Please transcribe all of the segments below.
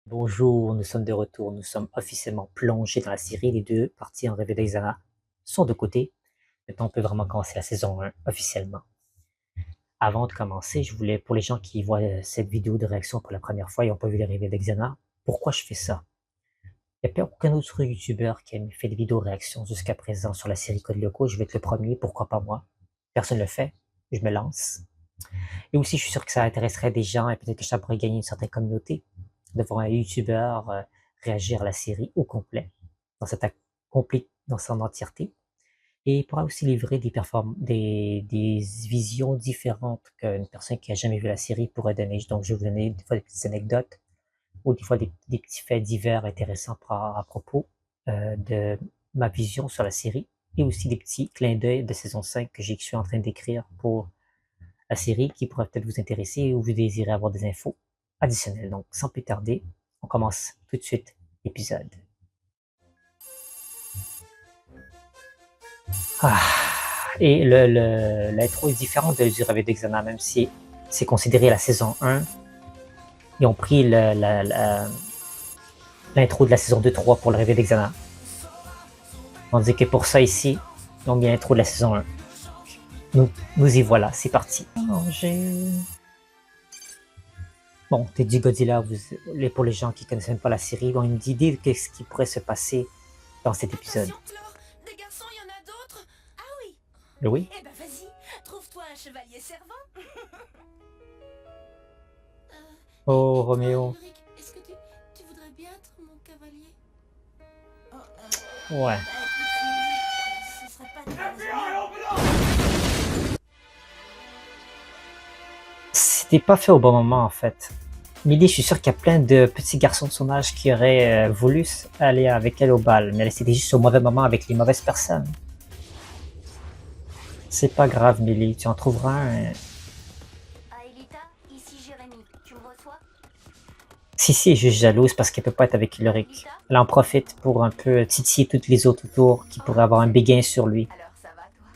Bonjour, nous sommes de retour. Nous sommes officiellement plongés dans la série. Les deux parties en rêve d'Exana sont de côté. Maintenant, on peut vraiment commencer la saison 1 officiellement. Avant de commencer, je voulais, pour les gens qui voient cette vidéo de réaction pour la première fois et n'ont pas vu les rêves d'Exana, pourquoi je fais ça? Il n'y a aucun autre youtubeur qui a fait des vidéos de réaction jusqu'à présent sur la série Code Lyoko. Je vais être le premier, pourquoi pas moi? Personne ne le fait. Je me lance. Et aussi, je suis sûr que ça intéresserait des gens et peut-être que ça pourrait gagner une certaine communauté de voir un youtubeur réagir à la série au complet, dans son entièreté. Et il pourra aussi livrer des visions différentes qu'une personne qui a jamais vu la série pourrait donner. Donc, je vais vous donner des fois des petites anecdotes ou des fois des petits faits divers intéressants à propos de ma vision sur la série et aussi des petits clins d'œil de saison 5 que je suis en train d'écrire pour la série qui pourrait peut-être vous intéresser ou vous désirez avoir des infos additionnelles. Donc, sans plus tarder, on commence tout de suite l'épisode. Et l'intro est différente du rêve d'Exana, même si c'est considéré la saison 1. Ils ont pris l'intro de la saison 2-3 pour le rêve d'Exana. On dit que pour ça ici, ils ont mis l'intro de la saison 1. Nous y voilà, c'est parti. Bon, Teddy Godzilla, pour les gens qui ne connaissent même pas la série, ont une idée de ce qui pourrait se passer dans cet épisode. Des garçons, il y en a d'autres? Ah oui. Oui. Eh ben vas-y, trouve-toi un chevalier servant. Oh, Roméo. Ulrich, est-ce que tu voudrais bien être mon cavalier? Ouais. Ce serait pas déraisonnable. C'était pas fait au bon moment, en fait. Millie, je suis sûr qu'il y a plein de petits garçons de son âge qui auraient voulu aller avec elle au bal, mais c'était juste au mauvais moment avec les mauvaises personnes. C'est pas grave, Millie, tu en trouveras un. Aelita, ici Jérémy, tu me reçois? Si, elle est juste jalouse parce qu'elle peut pas être avec Ulrich. Elle en profite pour un peu titiller toutes les autres autour qui pourraient avoir un béguin sur lui. Alors ça va toi?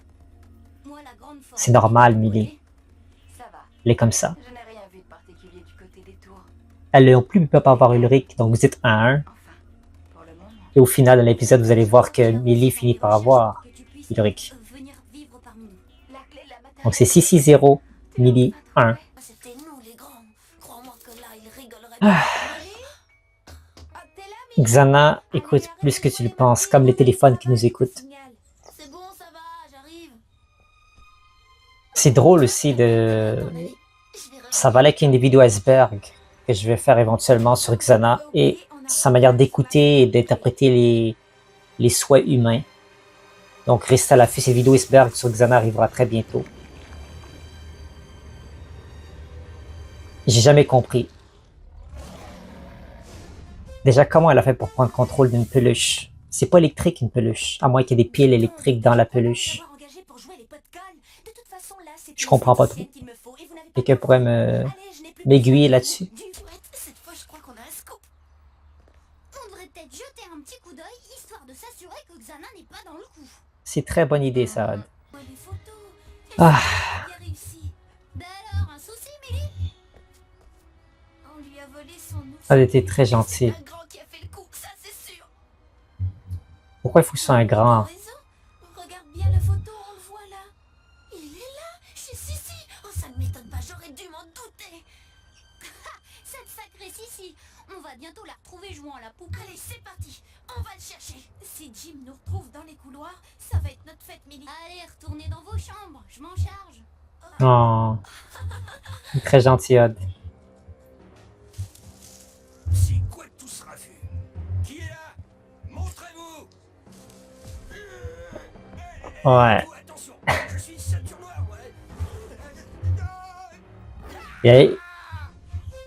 Moi, la grande forme. C'est normal, Millie. Ça va. Elle est comme ça. Je n'ai rien vu de particulier du côté des tours. Elle non plus ne peut pas avoir Ulrich, donc vous êtes 1-1. Enfin, pour le moment. Et au final de l'épisode, vous allez voir que Millie finit par avoir Ulrich. Venir vivre parmi nous. La clé de la bataille. Donc c'est 6-6-0, Millie 1. C'était nous les grands. Crois-moi que là, ils rigoleraient. Ah. T'es là, Mimi? Xana écoute plus que tu le penses, comme les téléphones qui nous écoutent. C'est bon, ça va, j'arrive. C'est drôle aussi de... Ça valait qu'une des vidéos iceberg que je vais faire éventuellement sur Xana et sa manière d'écouter et d'interpréter les souhaits humains. Donc restez à l'affût, cette vidéo iceberg sur Xana arrivera très bientôt. J'ai jamais compris. Déjà, comment elle a fait pour prendre contrôle d'une peluche? C'est pas électrique une peluche, à moins qu'il y ait des piles électriques dans la peluche. Je comprends pas trop. Quelqu'un pourrait m'aiguiller là-dessus? Cette fois, je crois qu'on a un scoop. On devrait peut-être jeter un petit coup d'œil, histoire de s'assurer que Xana n'est pas dans le coup. C'est très bonne idée, ça. Les photos. Ah. Bien réussi. Ben alors, un souci, Millie? On lui a volé son ours. Elle était très gentille. C'est un grand qui a fait le coup, ça c'est sûr. Pourquoi il faut que ce soit un grand? Raison. Regarde bien la photo, on le voit là. Il est là, chez Sissi. Oh, ça ne m'étonne pas, j'aurais dû m'en douter. Cette sacrée Sissi. On va bientôt la retrouver jouant à la poupée. Allez, c'est parti. On va le chercher. Si Jim nous retrouve dans les couloirs, ça va être notre fête, Millie. Allez, retournez dans vos chambres, je m'en charge. Oh, très gentil, Odd. C'est quoi tout ce raffut? Qui est là? Montrez-vous! Ouais. Oh, attention, je suis ceinture noire,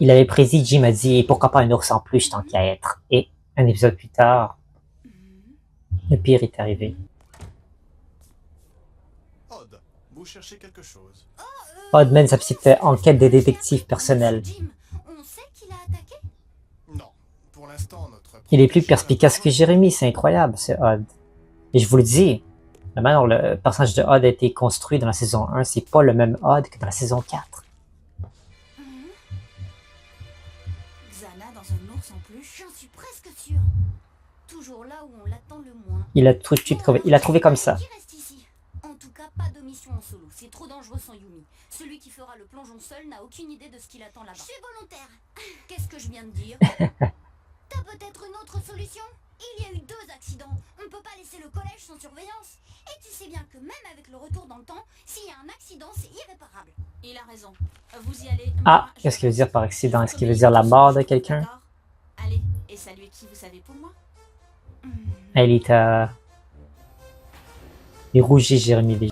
Il avait prédit, Jim a dit, et pourquoi pas un ours en plus tant qu'à être. Et un épisode plus tard, le pire est arrivé. Odd, vous cherchez quelque chose? Odd mène sa petite enquête des détectives personnels. Jim, on sait qui l'a attaqué? Non. Pour l'instant, notre... Il est plus perspicace que Jérémy, c'est incroyable, c'est Odd. Et je vous le dis, la manière dont le personnage de Odd a été construit dans la saison 1, c'est pas le même Odd que dans la saison 4. Xana dans un ours en plus? Il a tout de suite trouvé. Il a trouvé comme ça. Qui reste ici? En tout cas, pas de mission en solo. C'est trop dangereux sans Yumi. Celui qui fera le plongeon seul n'a aucune idée de ce qu'il attend là-bas. Je suis volontaire. Qu'est-ce que je viens de dire? T'as peut-être une autre solution? Il y a eu 2 accidents. On ne peut pas laisser le collège sans surveillance. Et tu sais bien que même avec le retour dans le temps, s'il y a un accident, c'est irréparable. Il a raison. Vous y allez. Ah, qu'est-ce qu'il veut dire par accident? Est-ce qu'il veut dire la mort de quelqu'un? D'accord. Allez, et saluez qui vous savez pour moi. Aelita. Les rougis, Jérémy.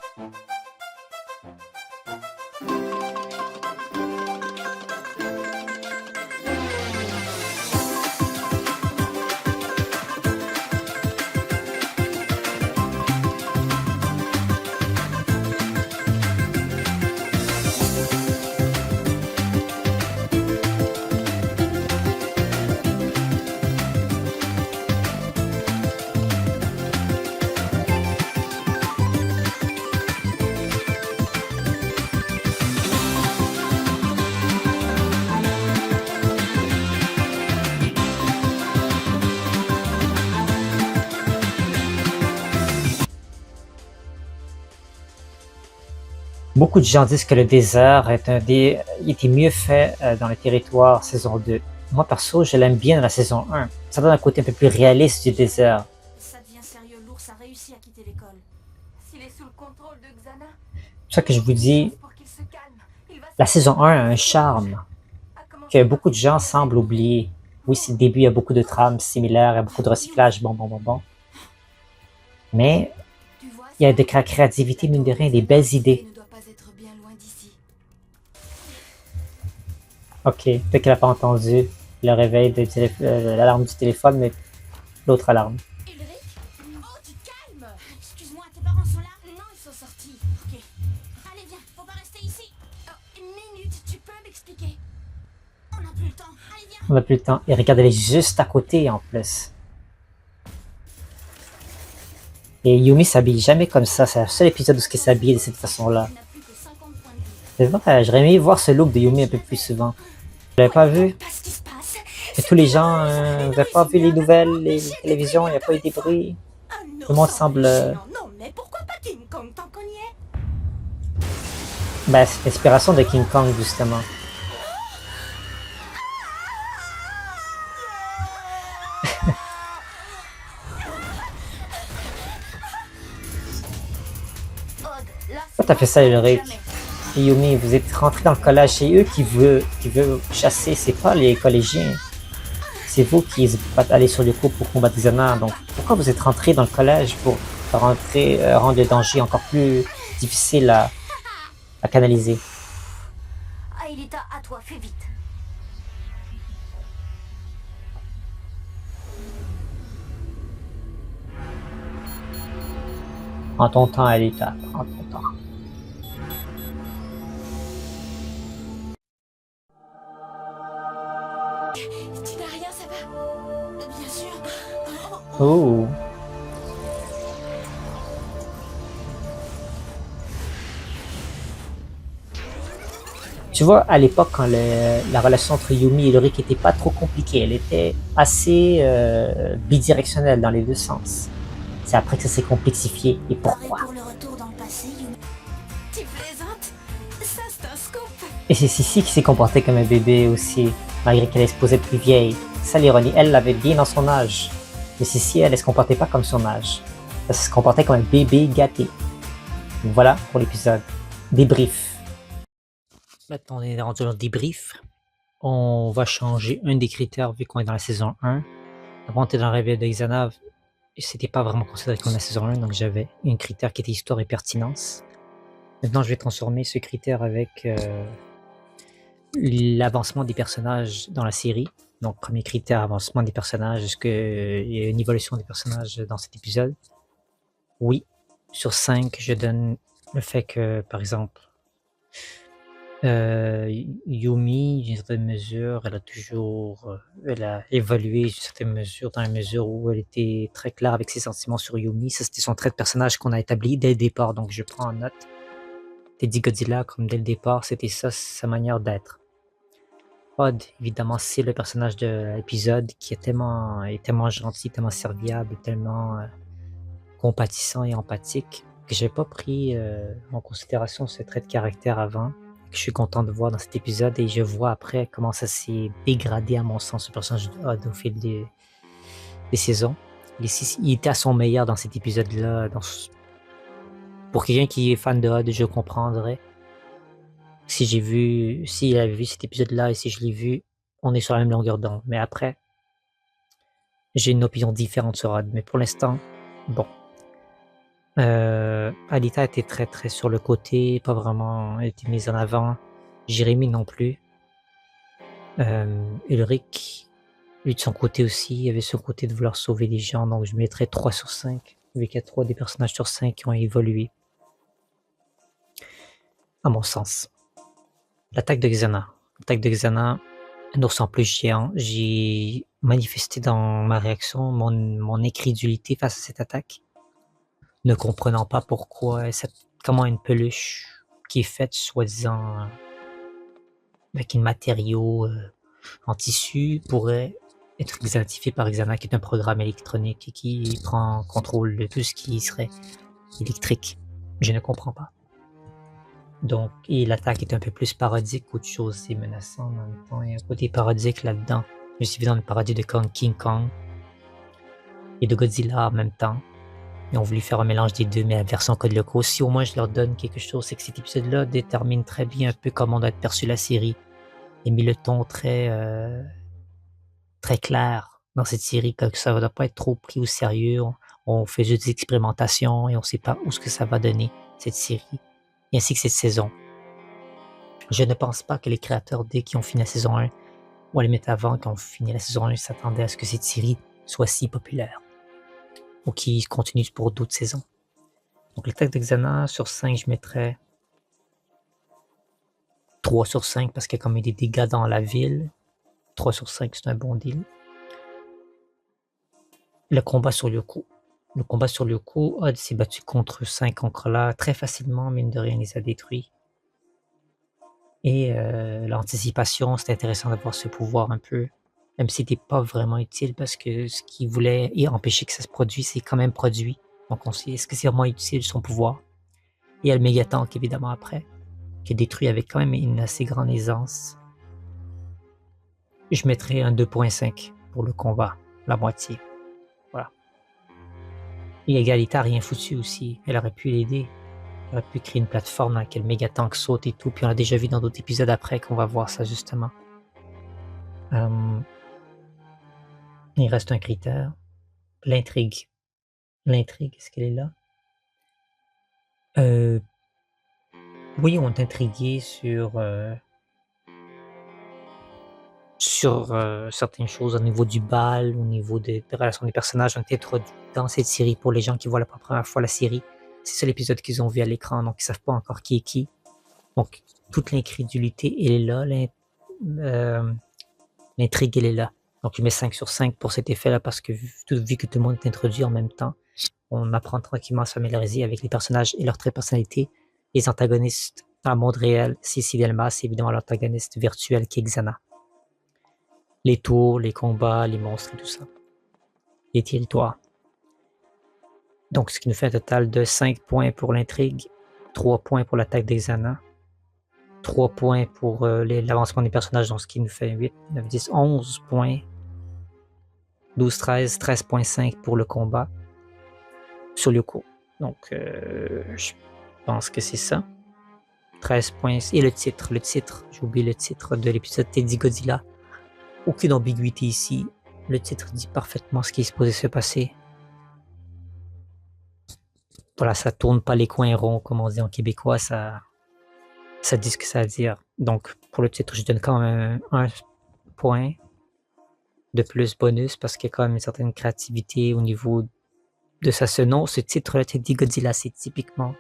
Beaucoup de gens disent que le désert était mieux fait dans le territoire saison 2. Moi, perso, je l'aime bien dans la saison 1. Ça donne un côté un peu plus réaliste du désert. Ça devient sérieux, l'ours a réussi à quitter l'école. S'il est sous le contrôle de Xana, C'est pour ça que je vous dis, pour qu'il se calme, il va la saison 1 a un charme que beaucoup de gens semblent oublier. Oui, c'est le début, il y a beaucoup de trames similaires, il y a beaucoup de recyclage, bon. Mais Tu vois, il y a de la créativité, mine de rien, des belles idées. ne doit pas être bien loin d'ici. Ok, peut-être qu'elle n'a pas entendu le réveil de l'alarme du téléphone, mais l'autre alarme. Ulrich? Oh, tu te calmes! Excuse-moi, tes parents sont là? Non, ils sont sortis. Ok. Allez, viens, faut pas rester ici. Oh, une minute, tu peux m'expliquer? On n'a plus le temps. Allez, viens. On n'a plus le temps. Et regarde, elle est juste à côté en plus. Et Yumi s'habille jamais comme ça. C'est le seul épisode où elle s'habille de cette façon-là. Tu n'as plus que 50 points de vie. C'est vrai, j'aurais aimé voir ce look de Yumi un peu plus souvent. Je l'avais pas vu. Pas ce qui se passe. Et tous les gens n'avaient pas vu les nouvelles, les télévisions, il n'y a pas eu des bruits. Tout le monde semble... Non, mais pourquoi pas King Kong tant qu'on y est? Ben, c'est l'inspiration de King Kong, justement. Pourquoi t'as fait ça, Ulrich? Et Yumi, vous êtes rentré dans le collège, c'est eux qui veulent chasser, c'est pas les collégiens. C'est vous qui êtes allés sur le coup pour combattre Xana. Donc pourquoi vous êtes rentré dans le collège pour rendre le danger encore plus difficile à canaliser? Aelita, à toi, fais vite. Prends ton temps, Aelita, prends ton temps. Tu n'as rien, ça va? Bien sûr. Oh. Tu vois, à l'époque, quand la relation entre Yumi et Ulrich était pas trop compliquée, elle était assez bidirectionnelle dans les deux sens. C'est après que ça s'est complexifié. Et pourquoi? Pour le retour dans le passé, Yumi. Tu plaisantes? Ça, c'est un scoop. Et c'est Sissi qui s'est comportée comme un bébé aussi, malgré qu'elle est supposée être plus vieille. Ça, l'ironie, elle l'avait bien dans son âge. Mais Sissi, elle se comportait pas comme son âge. Elle se comportait comme un bébé gâté. Donc voilà pour l'épisode. Débrief. Maintenant, on est rendu dans le débrief. On va changer un des critères vu qu'on est dans la saison 1. Avant, on était dans le réveil de Xana. C'était pas vraiment considéré comme la saison 1, donc j'avais un critère qui était histoire et pertinence. Maintenant, je vais transformer ce critère avec l'avancement des personnages dans la série. Donc, premier critère, avancement des personnages. Est-ce qu'il y a une évolution des personnages dans cet épisode? Oui. Sur 5, je donne le fait que, par exemple, Yumi, d'une certaine mesure, elle a évolué d'une certaine mesure, dans la mesure où elle était très claire avec ses sentiments sur Yumi. Ça, c'était son trait de personnage qu'on a établi dès le départ, donc je prends en note. Teddy Godzilla, comme dès le départ, c'était ça, sa manière d'être. Pod, évidemment, c'est le personnage de l'épisode qui est tellement gentil, tellement serviable, tellement compatissant et empathique que j'ai pas pris en considération ce trait de caractère avant, que je suis content de voir dans cet épisode et je vois après comment ça s'est dégradé à mon sens, le personnage de Odd au fil des saisons. Il était à son meilleur dans cet épisode-là. Pour quelqu'un qui est fan de Odd, je comprendrais. S'il avait vu cet épisode-là et si je l'ai vu, on est sur la même longueur d'onde. Mais après, j'ai une opinion différente sur Odd. Mais pour l'instant, bon. Alita était très très sur le côté, pas vraiment été mise en avant. Jérémy non plus. Ulrich, lui de son côté aussi, il avait son côté de vouloir sauver les gens, donc je mettrais 3 sur 5, vu qu'il y a 3 des personnages sur 5 qui ont évolué. À mon sens. L'attaque de Xana. L'attaque de Xana, un ours en plus géant. J'ai manifesté dans ma réaction mon incrédulité face à cette attaque, ne comprenant pas comment une peluche qui est faite soi-disant avec un matériau en tissu pourrait être identifié par Xana, qui est un programme électronique et qui prend contrôle de tout ce qui serait électrique. Je ne comprends pas. Donc, et l'attaque est un peu plus parodique qu'autre chose, c'est menaçant en même temps. Il y a un côté parodique là-dedans. Je suis dans une parodie de King Kong et de Godzilla en même temps. Ils ont voulu faire un mélange des deux, mais la version Code Lyoko, si au moins je leur donne quelque chose, c'est que cet épisode-là détermine très bien un peu comment doit être perçue la série. Et mis le ton très clair dans cette série, que ça ne va pas être trop pris au sérieux. On fait juste des expérimentations et on ne sait pas où ce que ça va donner, cette série, et ainsi que cette saison. Je ne pense pas que les créateurs, dès qu'ils ont fini la saison 1, ou à la limite avant, quand on finit la saison 1, s'attendaient à ce que cette série soit si populaire, ou qu'il continue pour d'autres saisons. Donc l'attaque de Xana, sur 5, je mettrais 3 sur 5 parce qu'il y a quand même des dégâts dans la ville. 3 sur 5, c'est un bon deal. Le combat sur Lyoko. Le combat sur Lyoko, Odd s'est battu contre 5 Ankh-Ra très facilement, mine de rien, il les a détruits. Et l'anticipation, c'est intéressant d'avoir ce pouvoir un peu, même si c'était pas vraiment utile parce que ce qu'il voulait empêcher que ça se produise, c'est quand même produit. Donc on sait, est-ce que c'est vraiment utile son pouvoir? Et il y a le méga-tank évidemment après, qui est détruit avec quand même une assez grande aisance. Je mettrais un 2.5 pour le combat, la moitié. Voilà. Et Egalita a rien foutu aussi. Elle aurait pu l'aider. Elle aurait pu créer une plateforme dans laquelle Megatank saute et tout. Puis on l'a déjà vu dans d'autres épisodes après qu'on va voir ça justement. Il reste un critère. L'intrigue. L'intrigue, est-ce qu'elle est là? Oui, on est intrigué sur certaines choses au niveau du bal, au niveau des relations des personnages. On est introduit dans cette série pour les gens qui voient la première fois la série. C'est ça l'épisode qu'ils ont vu à l'écran, donc ils savent pas encore qui est qui. Donc toute l'incrédulité, elle est là, l'intrigue, elle est là. Donc je mets 5 sur 5 pour cet effet-là parce que vu que tout le monde est introduit en même temps, on apprend tranquillement à se familiariser avec les personnages et leurs traits de personnalité. Les antagonistes dans le monde réel, c'est Delma, c'est évidemment l'antagoniste virtuel qui est Xana. Les tours, les combats, les monstres et tout ça. Les territoires. Donc, ce qui nous fait un total de 5 points pour l'intrigue, 3 points pour l'attaque des Xana, 3 points pour l'avancement des personnages, donc ce qui nous fait 8, 9, 10, 11 points, 12, 13, 13.5 pour le combat sur Lyoko. Donc, je pense que c'est ça. 13 points. Et le titre, j'ai oublié le titre de l'épisode Teddy Godzilla. Aucune ambiguïté ici. Le titre dit parfaitement ce qui est supposé se passer. Voilà, ça tourne pas les coins ronds, comme on dit en québécois, ça dit ce que ça veut dire. Donc, pour le titre, je donne quand même un point de plus bonus parce qu'il y a quand même une certaine créativité au niveau de ce nom. Ce titre-là, Teddy Godzilla, c'est typiquement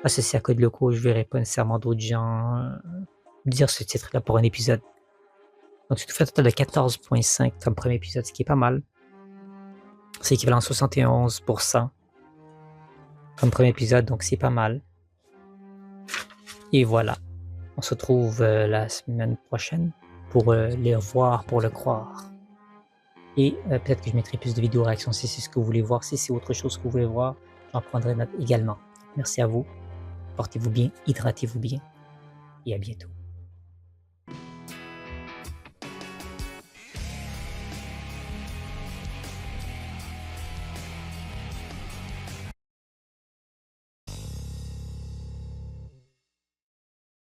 associé à Code Lyoko. Je verrais pas nécessairement d'autres gens dire ce titre-là pour un épisode. Donc, c'est tout fait un total de 14.5 comme premier épisode, ce qui est pas mal. C'est équivalent à 71% comme premier épisode, donc c'est pas mal. Et voilà. On se retrouve la semaine prochaine pour les revoir, pour le croire. Et peut-être que je mettrai plus de vidéos réactions si c'est ce que vous voulez voir. Si c'est autre chose que vous voulez voir, J'en prendrai note également. Merci à vous. Portez-vous bien, hydratez-vous bien et à bientôt.